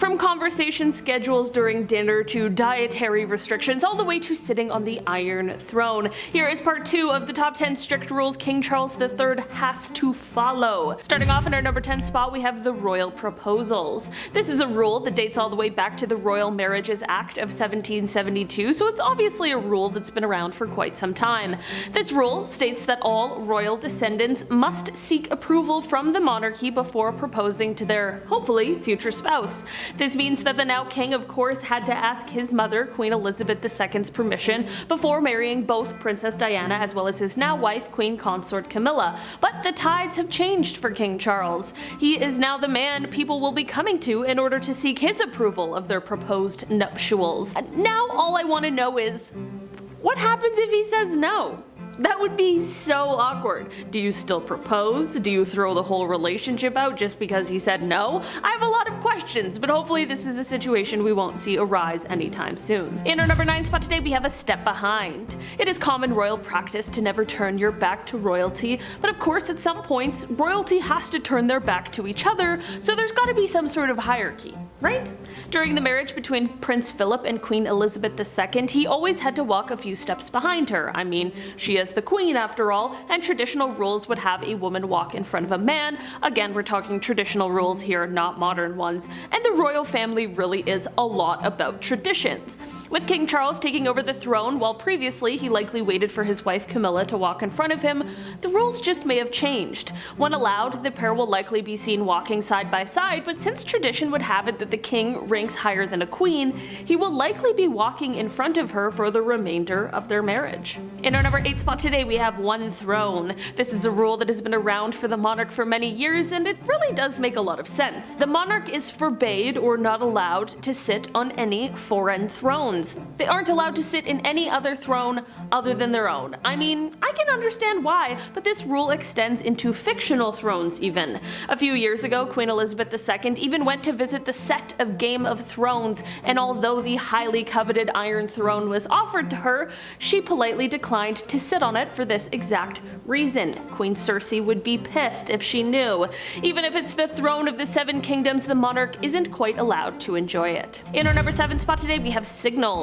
From conversation schedules during dinner to dietary restrictions, all the way to sitting on the Iron Throne. Here is part 2 of the top 10 strict rules King Charles III has to follow. Starting off in our number 10 spot, we have the royal proposals. This is a rule that dates all the way back to the Royal Marriages Act of 1772, so it's obviously a rule that's been around for quite some time. This rule states that all royal descendants must seek approval from the monarchy before proposing to their, hopefully, future spouse. This means that the now king, of course, had to ask his mother, Queen Elizabeth II's permission before marrying both Princess Diana as well as his now wife, Queen Consort Camilla. But the tides have changed for King Charles. He is now the man people will be coming to in order to seek his approval of their proposed nuptials. Now all I want to know is, what happens if he says no? That would be so awkward. Do you still propose? Do you throw the whole relationship out just because he said no? I have a lot of questions, but hopefully this is a situation we won't see arise anytime soon. In our number 9 spot today, we have a step behind. It is common royal practice to never turn your back to royalty, but of course at some points, royalty has to turn their back to each other, so there's gotta be some sort of hierarchy, right? During the marriage between Prince Philip and Queen Elizabeth II, he always had to walk a few steps behind her. I mean, she is the queen after all, and traditional rules would have a woman walk in front of a man. Again, we're talking traditional rules here, not modern ones, and the royal family really is a lot about traditions. With King Charles taking over the throne, while previously he likely waited for his wife Camilla to walk in front of him, the rules just may have changed. When allowed, the pair will likely be seen walking side by side, but since tradition would have it that the king ranks higher than a queen, he will likely be walking in front of her for the remainder of their marriage. In our number 8 spot today, we have one throne. This is a rule that has been around for the monarch for many years, and it really does make a lot of sense. The monarch is forbade or not allowed to sit on any foreign thrones. They aren't allowed to sit in any other throne other than their own. I mean, I can understand why, but this rule extends into fictional thrones even. A few years ago, Queen Elizabeth II even went to visit the set of Game of Thrones, and although the highly coveted Iron Throne was offered to her, she politely declined to sit on it for this exact reason. Queen Cersei would be pissed if she knew. Even if it's the throne of the Seven Kingdoms, the monarch isn't quite allowed to enjoy it. In our number 7 spot today, we have signals.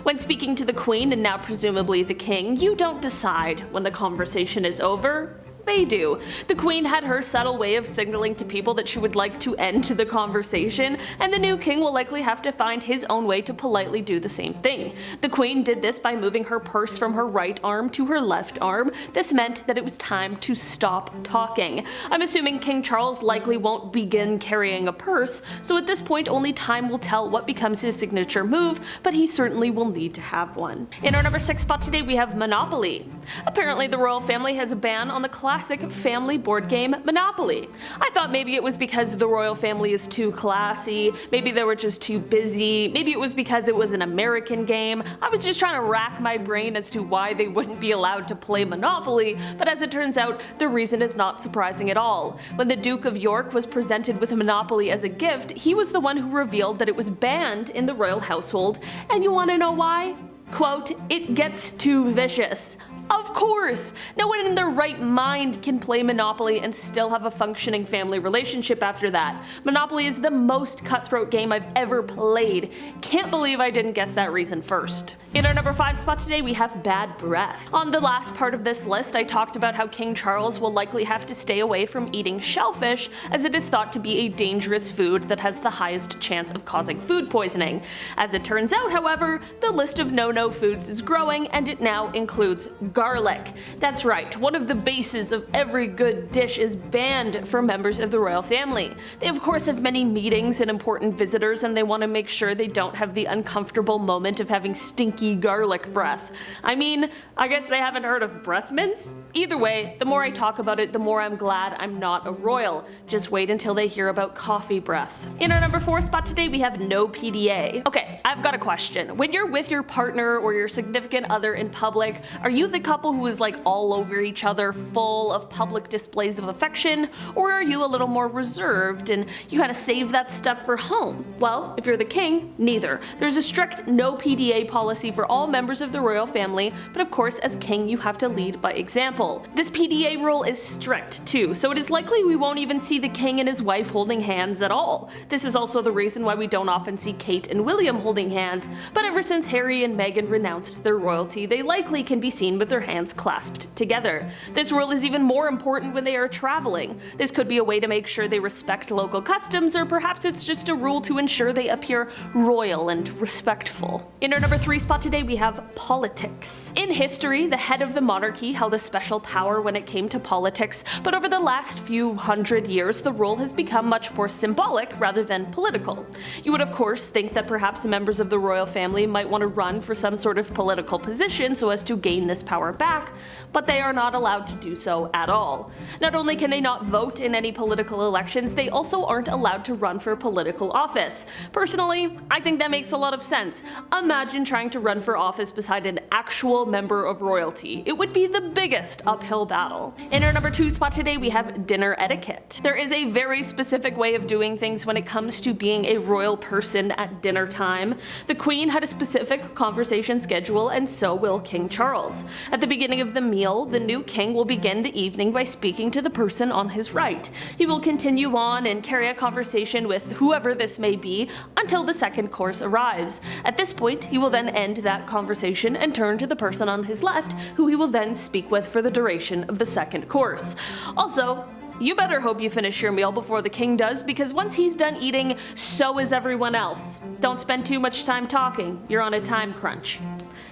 When speaking to the queen, and now presumably the king, you don't decide when the conversation is over. They do. The queen had her subtle way of signaling to people that she would like to end the conversation, and the new king will likely have to find his own way to politely do the same thing. The queen did this by moving her purse from her right arm to her left arm. This meant that it was time to stop talking. I'm assuming King Charles likely won't begin carrying a purse, so at this point only time will tell what becomes his signature move, but he certainly will need to have one. In our number 6 spot today, we have Monopoly. Apparently the royal family has a ban on the classic family board game Monopoly. I thought maybe it was because the royal family is too classy, maybe they were just too busy, maybe it was because it was an American game. I was just trying to rack my brain as to why they wouldn't be allowed to play Monopoly, but as it turns out, the reason is not surprising at all. When the Duke of York was presented with Monopoly as a gift, he was the one who revealed that it was banned in the royal household, and you wanna know why? Quote, "It gets too vicious." Of course! No one in their right mind can play Monopoly and still have a functioning family relationship after that. Monopoly is the most cutthroat game I've ever played. Can't believe I didn't guess that reason first. In our number 5 spot today, we have bad breath. On the last part of this list, I talked about how King Charles will likely have to stay away from eating shellfish, as it is thought to be a dangerous food that has the highest chance of causing food poisoning. As it turns out, however, the list of no-no foods is growing, and it now includes garlic. That's right, one of the bases of every good dish is banned for members of the royal family. They of course have many meetings and important visitors, and they want to make sure they don't have the uncomfortable moment of having stinky garlic breath. I mean, I guess they haven't heard of breath mints? Either way, the more I talk about it, the more I'm glad I'm not a royal. Just wait until they hear about coffee breath. In our number 4 spot today, we have no PDA. Okay, I've got a question. When you're with your partner or your significant other in public, are you the couple who is like all over each other, full of public displays of affection, or are you a little more reserved and you kind of save that stuff for home? Well, if you're the king, neither. There's a strict no PDA policy policy for all members of the royal family, but of course as king you have to lead by example. This PDA rule is strict too, so it is likely we won't even see the king and his wife holding hands at all. This is also the reason why we don't often see Kate and William holding hands, but ever since Harry and Meghan renounced their royalty, they likely can be seen with their hands clasped together. This rule is even more important when they are traveling. This could be a way to make sure they respect local customs, or perhaps it's just a rule to ensure they appear royal and respectful. In our number 3 spot today we have politics. In history, the head of the monarchy held a special power when it came to politics, but over the last few hundred years the role has become much more symbolic rather than political. You would of course think that perhaps members of the royal family might want to run for some sort of political position so as to gain this power back, but they are not allowed to do so at all. Not only can they not vote in any political elections, they also aren't allowed to run for political office. Personally, I think that makes a lot of sense. Imagine trying to run for office beside an actual member of royalty. It would be the biggest uphill battle. In our number 2 spot today we have dinner etiquette. There is a very specific way of doing things when it comes to being a royal person at dinner time. The Queen had a specific conversation schedule, and so will King Charles. At the beginning of the meal, the new king will begin the evening by speaking to the person on his right. He will continue on and carry a conversation with whoever this may be until the second course arrives. At this point, he will then end that conversation and turn to the person on his left, who he will then speak with for the duration of the second course. Also, you better hope you finish your meal before the king does, because once he's done eating, so is everyone else. Don't spend too much time talking, you're on a time crunch.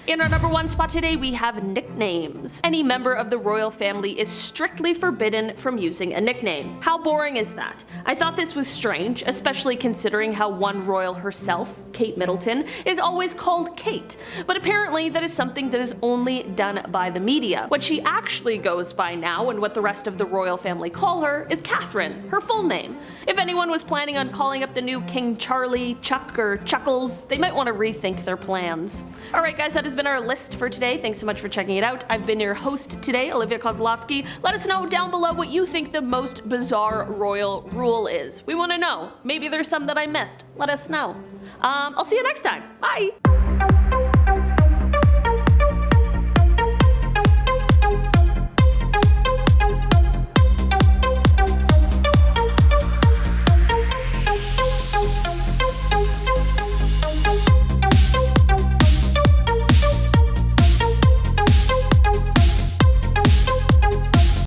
In our number 1 spot today we have nicknames. Any member of the royal family is strictly forbidden from using a nickname. How boring is that? I thought this was strange, especially considering how one royal herself, Kate Middleton, is always called Kate. But apparently that is something that is only done by the media. What she actually goes by now, and what the rest of the royal family call her, is Catherine, her full name. If anyone was planning on calling up the new King Charlie, Chuck, or Chuckles, they might want to rethink their plans. Alright guys, that has been our list for today. Thanks so much for checking it out. I've been your host today, Olivia Kozlowski. Let us know down below what you think the most bizarre royal rule is. We want to know. Maybe there's some that I missed. Let us know. I'll see you next time. Bye!